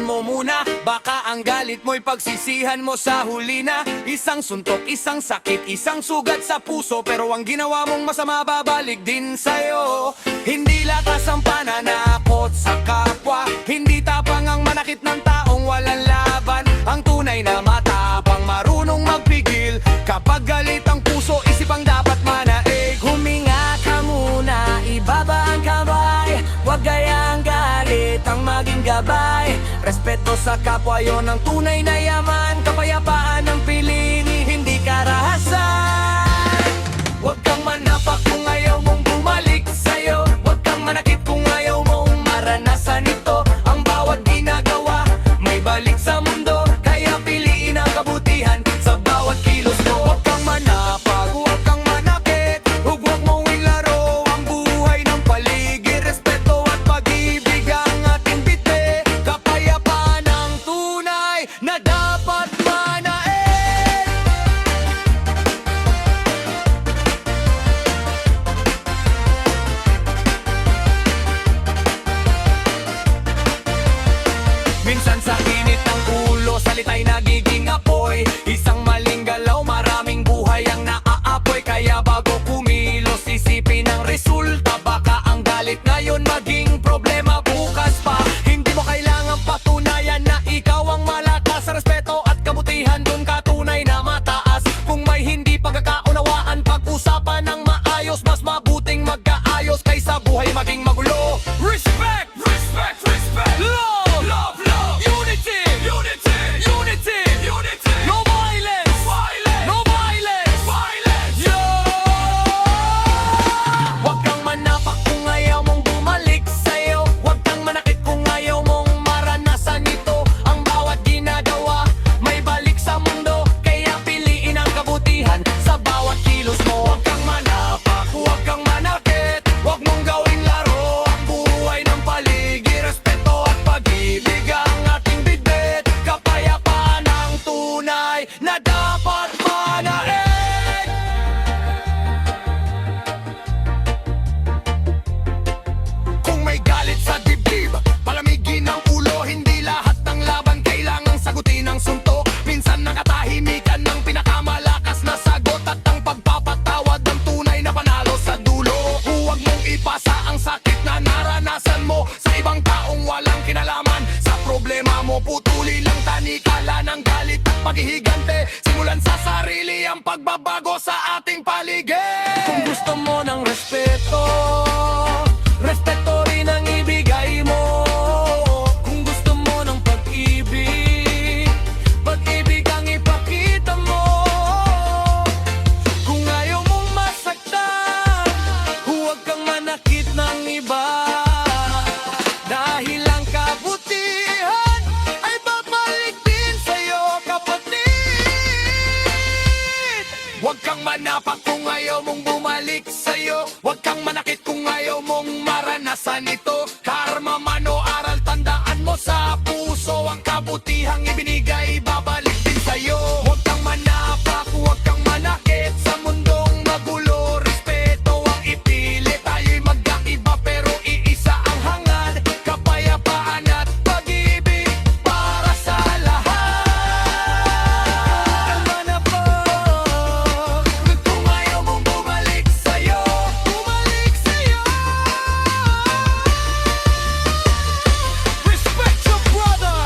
mo muna, baka ang galit mo'y pagsisihan mo sa huli na. Isang suntok, isang sakit, isang sugat sa puso, pero ang ginawa mong masama babalik din sa'yo. Hindi lakas ang pananakot sa kapwa, hindi tapang ang manakit ng taong walang laban. Ang tunay na matapang, marunong magpigil. Kapag galit ang puso, isip ang dapat manaig. Huminga ka muna, ibaba ang kamay, huwag gayang galit ang maging gabay. Respeto sa kapwa, yon ang tunay na yaman. Kapayapaan ang piliin, hindi karahasan. Huwag kang manapak kung ayaw mong bumalik sa'yo, huwag kang manakit kung ayaw mong maranasan ito. Ang bawat ginagawa may balik sa mundo, kaya piliin ang kabutihan sa bawat kilos mo. Huwag kang manapak, huwag kang manakit, huwag mong ilaro ang buhay ng paligid. Respeto at pag-ibig ang ating bite, kapayapaan ang tunay na dapat manaig. Minsan sa init ng ulo, salita'y nagiging apoy. Isang maling galaw, maraming buhay ang naaapoy. Kaya bago kumilos, isipin ang resulta. Baka ang galit ngayon maging problema bukas pa. Hindi mo kailangan patunayan na ikaw ang malakas. Sa respeto at kabutihan, dun ka tunay na mataas. Kung may hindi pagkakaunawaan, pag-usapan ng maayos. Mas mabuting magkaayos kaysa buhay maging magulo. Respect! Respect! Respect! Love! Love! Love! Unity! Unity! Unity! Unity! No violence! Violence! No violence! Violence! Yo! Huwag kang manapak kung ayaw mong bumalik sa'yo, huwag kang manakit kung ayaw mong maranasan ito. Ang bawat ginagawa may balik sa mundo, kaya piliin ang kabutihan sa bawat kilos mo. Huwag kang manapak, huwag kang manakit, huwag mong gawing laro ang buhay ng paligid. Respeto at pag-ibig ang ating bitbit, kapayapaan ang tunay na dapat manaig. Kung may galit sa dibdib, palamigin ang ulo. Hindi lahat ng laban kailangang sagutin ng suntok. Minsan nakatahimikan ng pinakamalakas na sagot, at ang pagpapatawad ng tunay na panalo sa dulo. Huwag mong ipasa ang sakit na naranasan mo sa ibang taong walang kinalaman sa problema mo. Putuli lang tanikala ng galit at paghihigante. Simulan sa sarili ang pagbabago sa ating paligid. Kung gusto mo ng respeto, respeto rin ang ibigay mo. Kung gusto mo ng pag-ibig, pag-ibig ang ipakita mo. Kung ayaw mong masaktan, huwag kang manakit ng iba. Dahil ang kabutihan ay babalik din sa'yo, kapatid. Huwag kang manapak kung ayaw mong bumalik sa'yo, huwag kang manakit kung ayaw mong maranasan ito. Karma man o aral, tandaan mo sa puso, ang kabutihang ibinigay babalik din sa'yo. Huwag kang manapak, huwag kang manakit sa mundong magulo. Respeto ang ipilit, tayo'y magkaiba pero iisa ang hangad. Kapayapaan at pag-ibig para sa lahat. Manapak kung ayaw mong bumalik sa'yo, bumalik sa'yo. Respect your brother,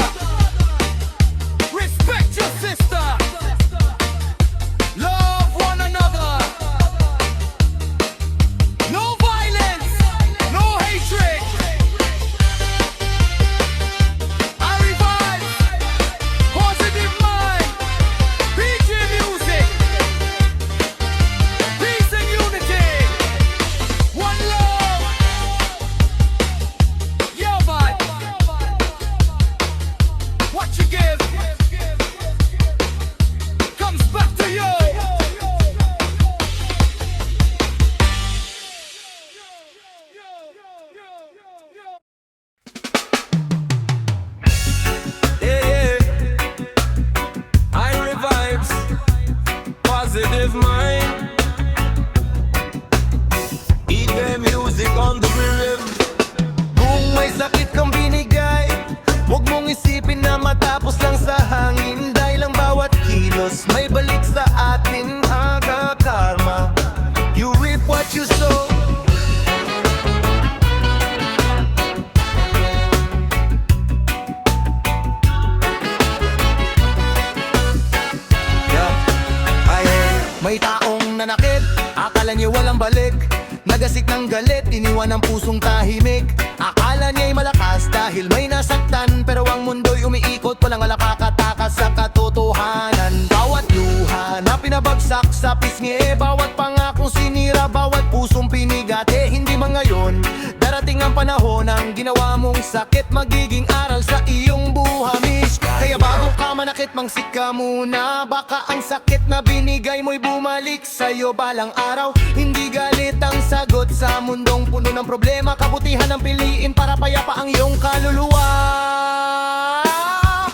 Cause may balik sa atin aga karma. You reap what you sow. May taong nanakit, akala niya walang balik. Nagasik ng galit, iniwan ang pusong tahimik. Akala niya'y malakas dahil may nasaktan, pero ang mundo'y umiikot, walang nakakatakas sa katotohanan. Bawat luha na pinabagsak sa pisngi, bawat pangakong sinira, bawat pusong pinigate. Hindi man ngayon, darating ang panahon, ang ginawa mong sakit magiging aral sa iyong buhamis. Kaya bago ka manakit, mangsik ka muna. Baka ang sakit na binigay mo'y bumalik sa'yo balang araw. Hindi galit ang sagot sa mundong puno ng problema. Kabutihan ang piliin para payapa ang iyong kaluluwa.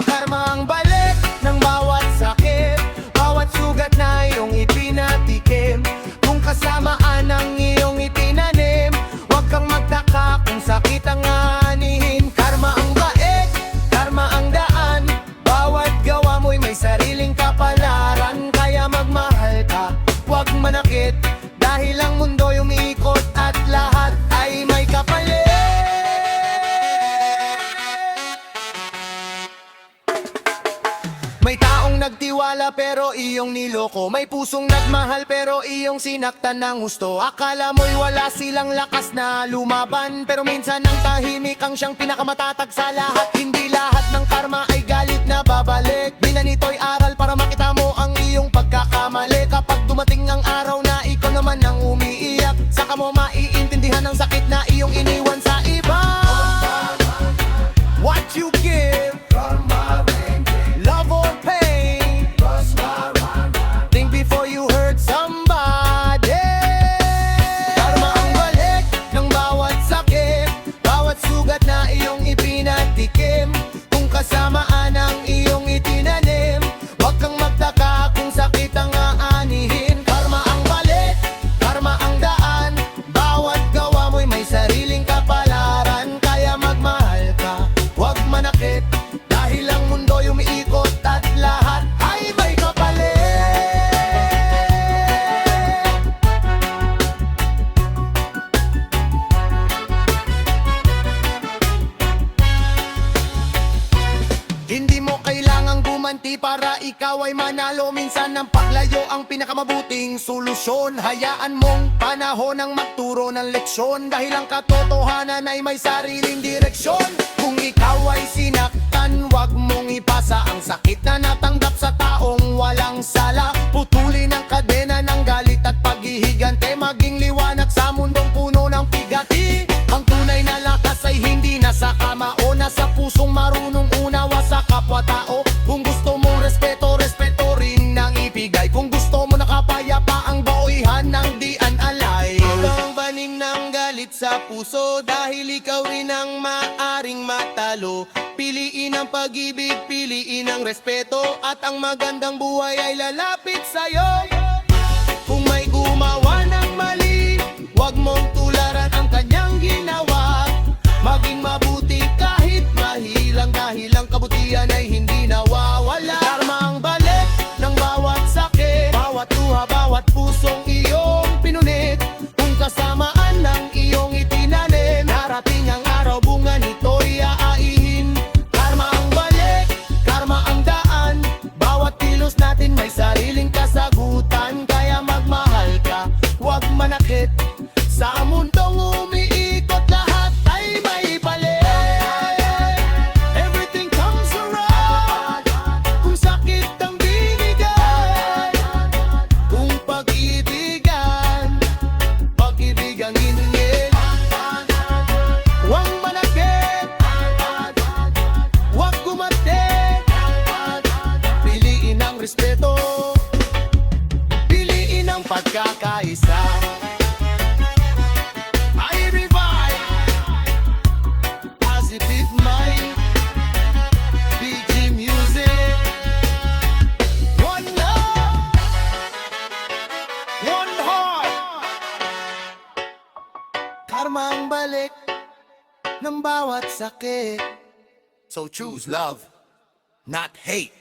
Karma ang balik ng bawat sakit, bawat sugat na iyong ipinatikim. Kung kasamaan ang iyong itinanim, huwag kang magtaka kung sakit ang anihin. Karma ang bait, karma ang daan, bawat gawa mo'y may sariling kapalaran. Kaya magmahal ka, huwag manakit, dahil ang mundo'y umiikot at lahat ay may kapalit. May taong nagtiwala pero iyong niloko. May pusong nagmahal pero iyong sinaktan ng husto. Akala mo'y wala silang lakas na lumaban, pero minsan ang tahimik ang siyang pinakamatatag sa lahat. Hindi lahat ng karma ay galit na babalik. Binanito'y aral para makita mo ang iyong pagkakamali. Kapag dumating ang araw na ikaw naman ang umiiyak, saka mo maiintindihan ang sakit na iyong iniwan sa iba. What you give, love or pain, think before you hurt somebody. Karma ang balik ng bawat sakit, bawat sugat na iyong ipinatikim. Kung kasamaan ang iyong itinanim, huwag kang magtaka kung sakit ang aanihin. Karma ang balik, karma ang daan, bawat gawa mo'y may sariling kapalaran. Kaya magmahal ka, huwag manakit, dahil ang mundo'y umiikot at lahat ay may kapalit. Hindi mo kailangang gumanti para ikaw ay manalo. Minsan ang paglayo ang pinakamabuting solusyon. Hayaan mong panahon ang magturo ng leksyon, dahil ang katotohanan ay may sariling direksyon. Kung ikaw ay sinaktan, wag mong ipasa ang sakit na natanggap sa taong walang sala. Putulin ang kadena ng galit at paghihigante, maging liwanag sa mundong puno ng pigati. Ang tunay na lakas ay hindi nasa kama o nasa pusong marunong unawa sa kapwa-tao. Kung gusto mong respeto, respeto rin ang ibigay. Kung gusto mo nakapayapa ang bawihan ng di analay. Ikaw ang baning ng galit sa puso, dahil ikaw rin ang maaring matalo. Piliin ang pag-ibig, piliin ang respeto, at ang magandang buhay ay lalapit sa'yo. Kung may gumawa ng mali, huwag mong tularan ang kanyang ginawa. Maging mabuti kahit mahilang, dahil ang kabutihan ay hindi nawawala. Karma ang balik ng bawat sakit, bawat luha, bawat pusong iyong pinunit. Kung kasamaan ng iyong itinanim, darating ang araw, bunga nito'y aaihin. Karma ang balik, karma ang daan, bawat kilos natin may sariling kasagutan. Kaya magmahal ka, huwag manakit, sa mundong umiikot lahat ay may palit. Everything comes around, kung sakit ang binigay, kung pag-ibigan, pag-ibigan hiningin. Huwag manakit, huwag gumatit, piliin ang respeto, piliin ang pagkakaisa. I revive positive mind, BG Music. One love, one heart. Karma ang balik ng bawat sakit. So choose love, not hate.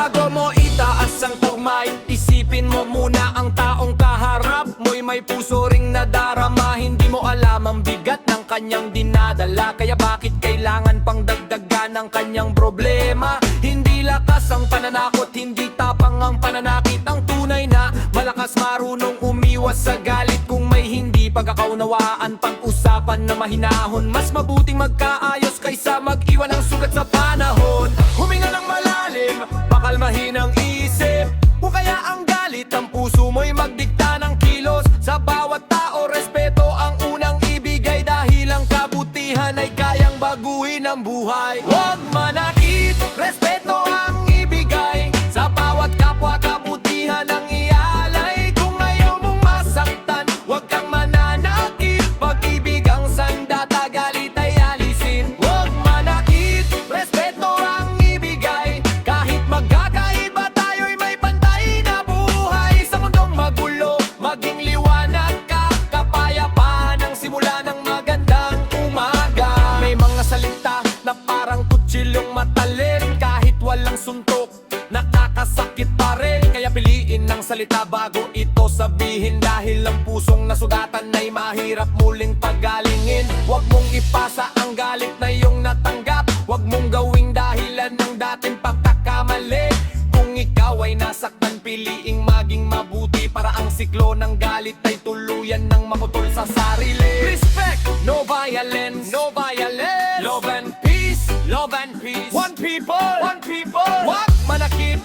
Bago mo itaas ang tugmay, isipin mo muna ang taong kaharap mo'y may puso ring nadarama. Hindi mo alam ang bigat ng kanyang dinadala, kaya bakit kailangan pang dagdagan ang kanyang problema? Hindi lakas ang pananakot, hindi tapang ang pananakit. Ang tunay na malakas marunong umiwas sa galit. Kung may hindi pagkakaunawaan, pag-usapan na mahinahon. Mas mabuting magkaayos kaysa mag-iwan ng sugat sa panahon. Huminga ng malalim, pakalmahin ang isip, o kaya ang galit ng puso mo'y magdikta ng kilos. Sa bawat tao, respeto ang unang ibigay, dahil ang kabutihan ay kayang baguhin ang buhay. Huwag manakit, respeto ang ibigay, sa bawat kapwa kabutihan ang ialay. Kung ayaw mong masaktan, huwag kang mananakit, pag-ibig ang sandata, galit ay alisin. Huwag manakit, respeto ang ibigay, kahit magkakaiba tayo'y may pantay na buhay. Sa mundong magulo, maging liwanag ka, kapayapaan ang simula ng magandang umaga. May mga salita na parang kutsilong matalim, kahit walang suntok, nakakasakit pa rin. Kaya piliin ng salita bago ito sabihin, dahil ang pusong nasugatan ay mahirap muling pagalingin. Huwag mong ipasa ang galit na iyong natanggap, huwag mong gawing dahilan ng dating pagkakamali. Kung ikaw ay nasaktan, piliing maging mabuti, para ang siklo ng galit ay tuluyan ng maputol sa sarili. Respect, no violence, no violence. Love and peace, love and peace. One people, one people. Huwag manakit,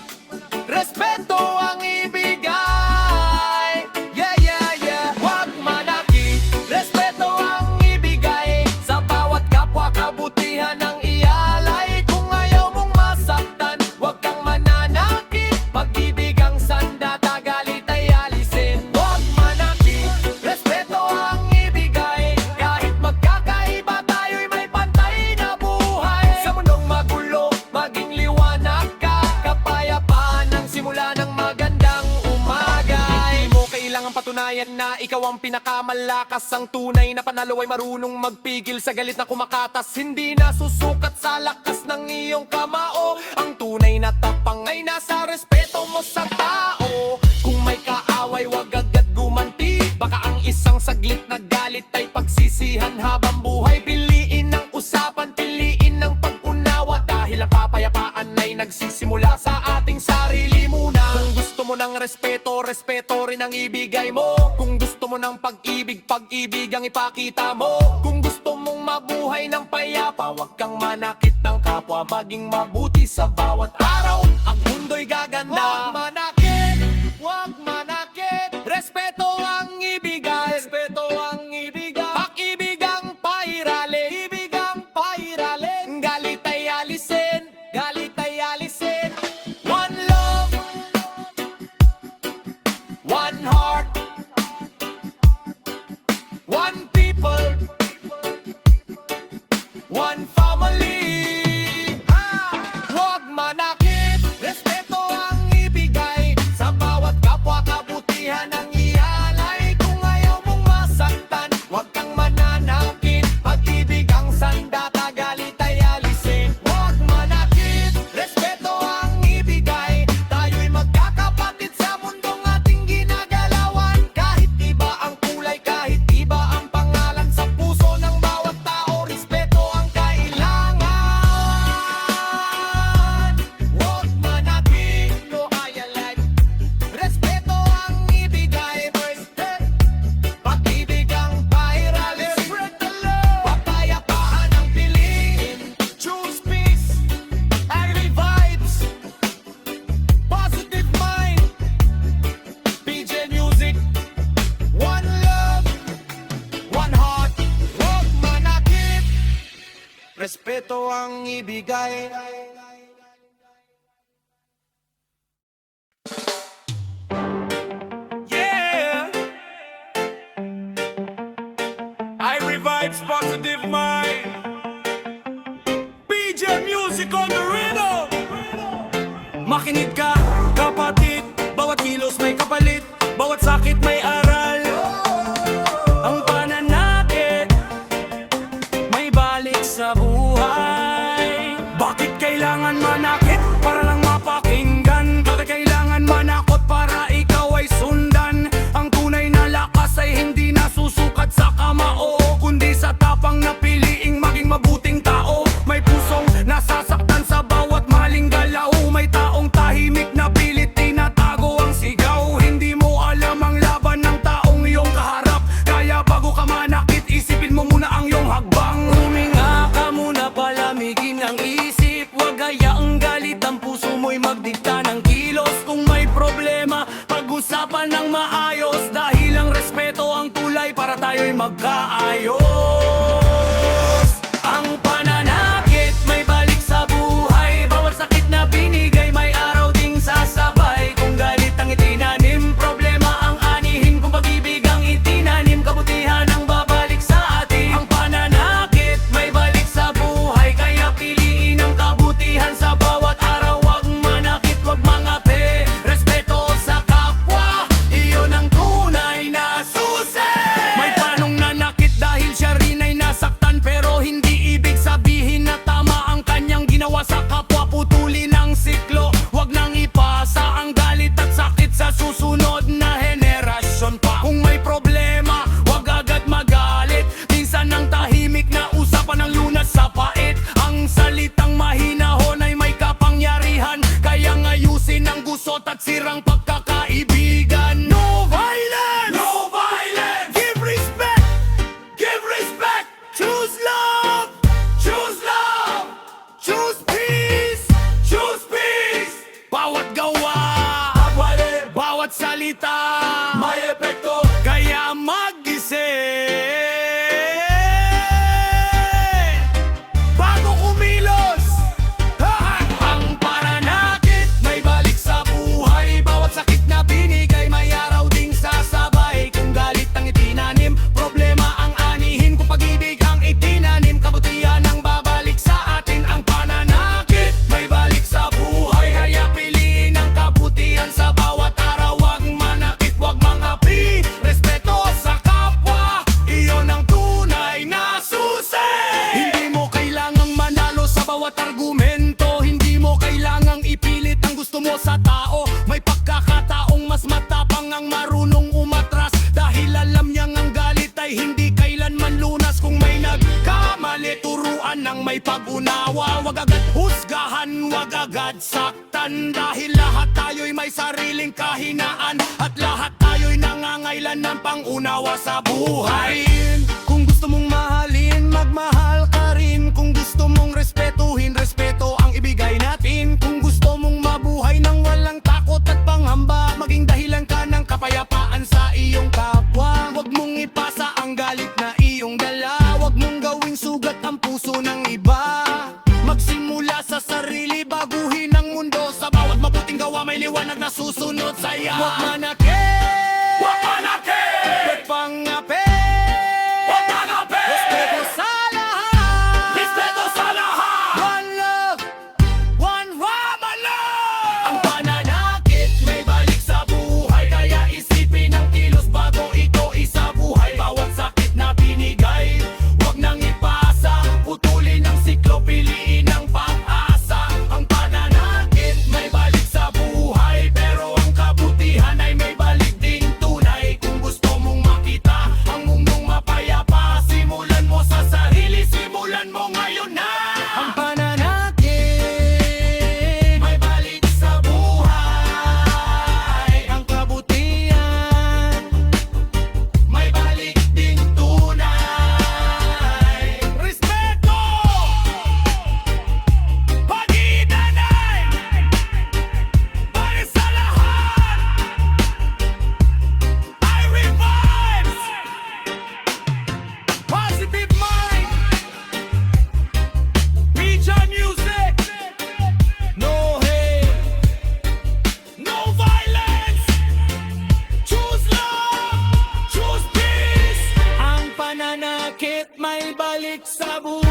respeto ang ibigay. Yeah, yeah, yeah. Huwag manakit, respeto ang ibigay, sa bawat kapwa kabutihan ang ialay. Kung ayaw mong masaktan, huwag kang mananakit, pag-ibig ang sandata, galit ay alisin. Huwag manakit, respeto ang ibigay, kahit magkakaiba tayo'y may pantay na buhay. Sa mundong magulo, maging liwanag ka, kapayapaan ang simula ng magandang umaga. Hindi mo kailangang patunayan na ikaw ang pinakamalakas, ang tunay na panalo ay marunong magpigil sa galit na kumakatas. Hindi nasusukat sa lakas ng iyong kamao, ang tunay na tapang ay nasa respeto mo sa tao. Kung may kaaway, wag agad gumanti, baka ang isang saglit na galit ay pagsisihan habang buhay. Piliin ng usapan, piliin ng pag-unawa, dahil ang kapayapaan ay nagsisimula sa ating sarili muna. Kung gusto mo ng respeto, respeto rin ang ibigay mo. Kung gusto mo ng pag-ibig, pag-ibig ang ipakita mo. Kung gusto mong mabuhay ng payapa, huwag kang manakit ng kapwa, maging mabuti sa bawat araw, ang mundo'y gaganda. Huwag manakit, huwag manakit, respeto ang ibigay, respeto ang ibigay, pag-ibig ang pairalin, ibig ang pairalin, galit ay alisin, galit ay alisin. One love, one heart, one people, one family. Huwag manakit, respeto ang ibigay, sa bawat kapwa kabutihan ang ialay. Kung ayaw mong masaktan, huwag kang mananakit, pag-ibig ang sandata, galit ay alisin. Huwag manakit, respeto ang ibigay, tayo'y magkakapatid sa mundong ating ginagalawan. Kahit iba ang kulay, kahit iba ang pangalan, sa puso ng bawat tao, respeto ang kailangan. Huwag manakit, no violence, respeto ang ibigay, pag-ibig ang pairalin, spread the love, papayapaan ang piliin, choose peace, angry vibes, positive mind, PJ Music, one love, one heart. Huwag manakit, respeto ang ibigay. Yeah, I revives positive mind. PJ Music on the rhythm. Makinig ka, kapatid, bawat kilos may kapalit, bawat sakit may aral. Ang pananakit may balik sa buhay. Bakit kailangan manakit para lang mapakinggan? magkaayos. Ang pananakit may balik sa buhay, bawat sakit na binigay may araw ding sasabay. Kung galit ang itinanim, problema ang anihin. Kung pag-ibig ang itinanim, kabutihan ang babalik sa atin. Ang pananakit may balik sa buhay, kaya piliin ang kabutihan sa bawat araw. Wag manakit, wag mangapi, respeto sa kapwa, iyon ang tunay na susi. May tanong nanakit dahil siya rin ay nasaktan, pero hindi ibig sabihin na tama ang kanyang ginawa sa kapwa. Putulin ang siklo, wag nang ipasa ang galit at sakit sa susunod na henerasyon pa. Kung may problema, wag agad magalit, minsan ang tahimik na usapan ang lunas sa pait. Ang salitang mahinahon ay may kapangyarihan, kaya ngayusin ang gusot at sirang pagkakaibigan. No violence! No violence! Give respect! Give respect! Choose love! Choose love! Choose peace! Choose peace! Bawat gawa, bawat salita, may epekto, kaya mag-isip bago kumilos. Ang pananakit may balik sa buhay, bawat sakit na binigay may araw ding sasabay. Kung galit ang itinanim, problema ang anihin. Kung pag-ibig ang itinanim, kabutihan ang babalik sa atin. Ang pananakit may balik sa buhay, kaya piliin ang kabutihan sa bawat araw. Wag manakit, wag mangapi, respeto sa kapwa, iyon ang tunay na susi. Hindi mo kailangang manalo sa bawat argumento, hindi mo kailangang ipilit ang gusto mo sa tao. May pagkakataong mas matapang ang marunong umatras, dahil alam niyang ang galit ay hindi kailanman lunas. Kung may nagkamali, turuan ng may pag-unawa. Wag agad husgahan, wag agad saktan, dahil lahat tayo'y may sariling kahinaan, at lahat tayo'y nangangailan ng pangunawa sa buhay. Kung gusto mong mahalin, magmahal ka rin. Kung gusto mong respetuhin, respeto ang ibigay natin. Kung gusto mong mabuhay ng walang takot at pangamba, maging dahilan ka ng kapayapaan sa iyong kapwa. Huwag mong ipasa ang galit na iyong dala, huwag mong gawing sugat ang puso ng iba. Magsimula sa sarili, baguhin ang mundo. Sa bawat mabuting gawa may liwanag na susunod sa'yo. Huwag manakit, huwag manakit, huwag pangapi, huwag pangapi, respeto sa lahat, respeto sa lahat. One love, one Ramalan. Ang pananakit may balik sa buhay, kaya isipin ang kilos bago ito isabuhay. Bawat sakit na binigay, wag nang ipasa, putulin ang siklo, piliin ang pag-asa. Ang pananakit may balik sa buhay, pero ang kabutihan ay may balik ding tunay. Kung gusto mong makita ang mundong mapayapa, simulan mo sa sarili, simulan mo ngayon na. Ang pananakit may balik sa buhay, ang kabutihan may balik ding tunay. Respeto, pagitan ay para sa lahat. I revive positive mind. PJ Music. No hate, no violence. Choose love, choose peace. Ang pananakit may balik sa buhay,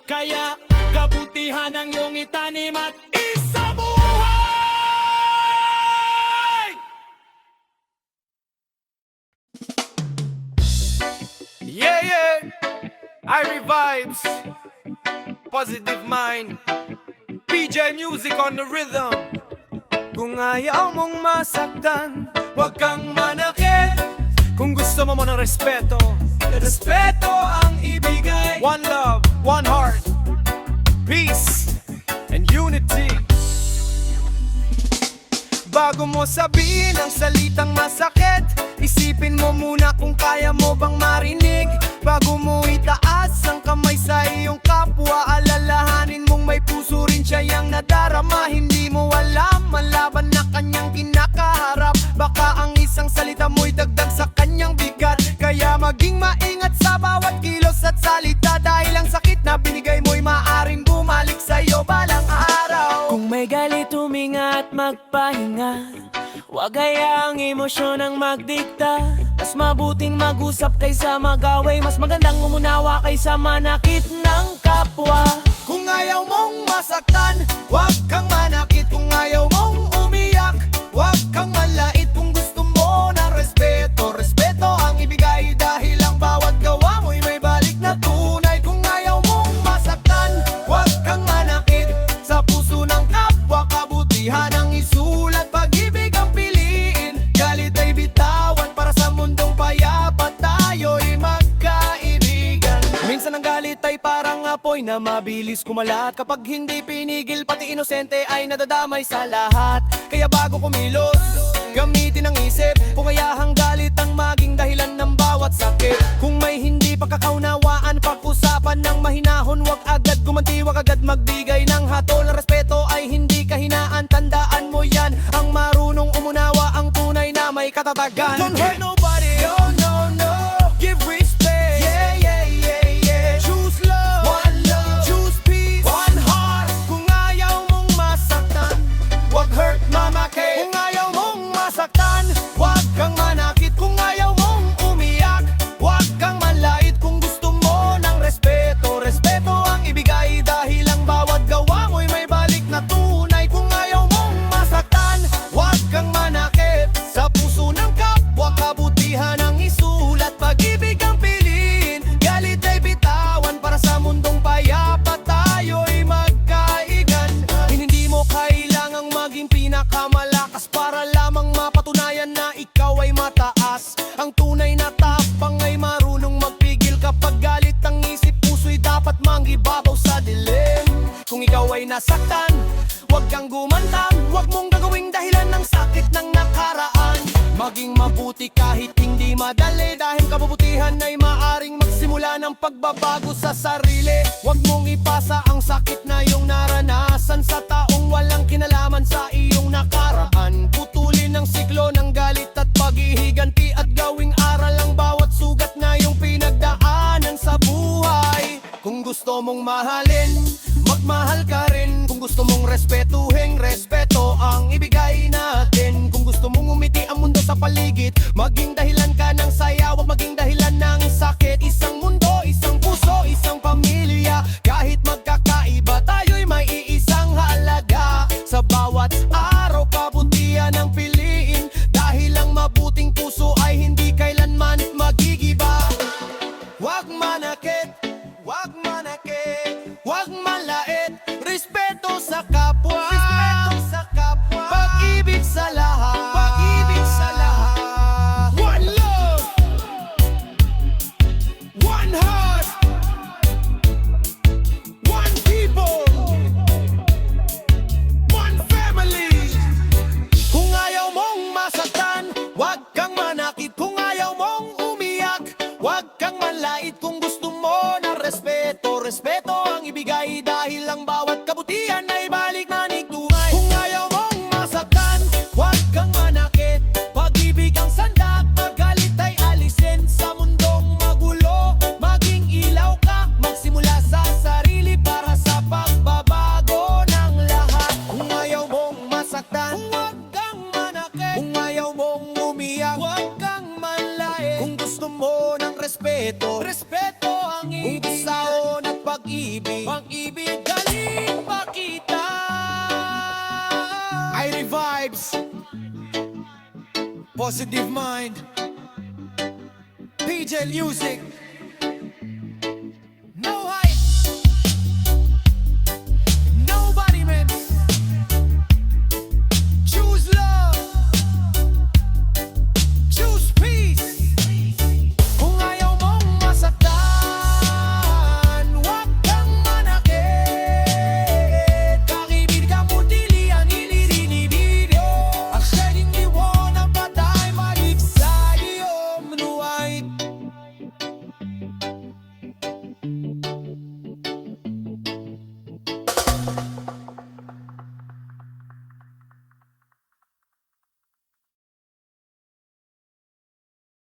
kaya kabutihan ang iyong itanim at isabuhay. Yeah, yeah, I revives, positive mind, PJ Music on the rhythm. Kung ayaw mong masaktan, huwag kang manakit. Kung gusto mo ng respeto, respeto ang ibigay. One love, one heart, peace and unity. Bago mo sabihin ang salitang masakit, isipin mo muna kung kaya mo bang marinig. Bago mo itaas ang kamay sa iyong kapwa, alalahanin mong may puso rin siya yang nadarama. Hindi mo alam ang laban na kanyang kinakaharap. Baka ang isang salita mo'y dagdag sa kanyang at magpahinga. Huwag hayaang emosyon ang magdikta. Mas mabuting mag-usap kaysa mag-away. Mas magandang umunawa kaysa manakit ng kapwa. Kung ayaw mong masaktan, huwag kang manakit. Kung ayaw mong umiyak, huwag kang malait. Kung gusto mo ng respeto, respeto ang ibigay. Dahil ang bawat gawa mo'y may balik na tunay. Kung ayaw mong masaktan, huwag kang manakit. Sa puso ng kapwa, kabutihan ang isulat. Pag-ibig ang piliin, galit ay bitawan. Para sa mundong payapa, tayo'y magkaibigan. Minsan ang galit ay parang apoy na mabilis kumalat. Kapag hindi pinigil, pati inosente ay nadadamay sa lahat. Kaya bago kumilos, gamitin ang isip. Kung kayahang galit ang maging dahilan ng bawat sakit. Kung may hindi pagkakaunawaan, pag-usapan ng mahinahon. Huwag agad gumanti, huwag agad magbigay ng hatol. Respeto ay hindi kahinaan, tandaan mo yan. Ang marunong umunawa, ang tunay na may katatagan. Don't hurt nobody, oh no, no. Give respect, yeah, yeah, yeah, yeah. Choose love, choose peace, one heart. Kung ayaw mong masaktan, huwag hurt mamakit. Kung ayaw mong masaktan, huwag kang manakit. Kung ayaw mong umiyak, huwag kang manlait. Kung gusto mo ng respeto, respeto ang ibigay. Dahil ang bawat gawa mo'y may balik na tunay. Kung ayaw mong masaktan, huwag kang manakit. Sa puso ng kapwa, kabutihan ang isulat. Pag-ibig ang piliin, galit ay bitawan. Para sa mundong payapa, tayo'y magkaigan. Hindi mo kailangang maging pinakamalakas para lamang mapatunayan na ikaw ay mataas. Ang tunay na tapang ay marunong magpigil. Kapag galit ang isip, puso'y dapat mangibabaw sa dilim. Kung ikaw ay nasaktan, huwag kang gumantang. Huwag mong gagawing dahilan ng sakit ng nakaraan. Maging mabuti kahit hindi madali. Dahil kabubutihan ay maaring magsimula ng pagbabago sa sarili. Huwag mong ipasa ang sakit na iyong naranasan sa taong walang kinalaman sa iyong nakaraan. Putulin ang siklo ng galit at paghihiganti. At gawing aral ang bawat sugat na iyong pinagdaanan sa buhay. Kung gusto mong mahalin, magmahal ka rin. Kung gusto mong respetuhin, respeto ang ibigay natin. Kung gusto mong umiti ang mundo sa paligid, maging dahilan ka ng saya, huwag maging dahilan ng sakit. Isang mundo, isang puso, isang pamilya. Kahit magkakaiba, tayo'y may iisang halaga. Sa bawat araw, kabutihan ang piliin. Dahil ang mabuting puso ay hindi kailanman magigiba. Huwag manakit, huwag manakit, huwag malait. Respeto sa kapwa, respeto sa kapwa. Pag-ibig sa lahat, pag-ibig sa lahat. One love, one heart, one people, one family. Kung ayaw mong masaktan, huwag kang manakit. Kung ayaw mong umiyak, huwag kang manlait. Kung gusto mo ng respeto, respeto ang ibigay. Dahil ang bawat kabutihan ay balik na nigtunay. Kung ayaw mong masaktan, huwag kang manakit. Pag-ibig ang sandak, magalit ay alisin. Sa mundong magulo, maging ilaw ka. Magsimula sa sarili para sa pagbabago ng lahat. Kung ayaw mong masaktan, huwag kang manakit. Kung ayaw mong umiyak, huwag kang manlait. Kung gusto mo ng respeto, respeto ang igsaon at pag-ibig. Pag-ibig galing pakita. I revives, positive mind, PJ Music.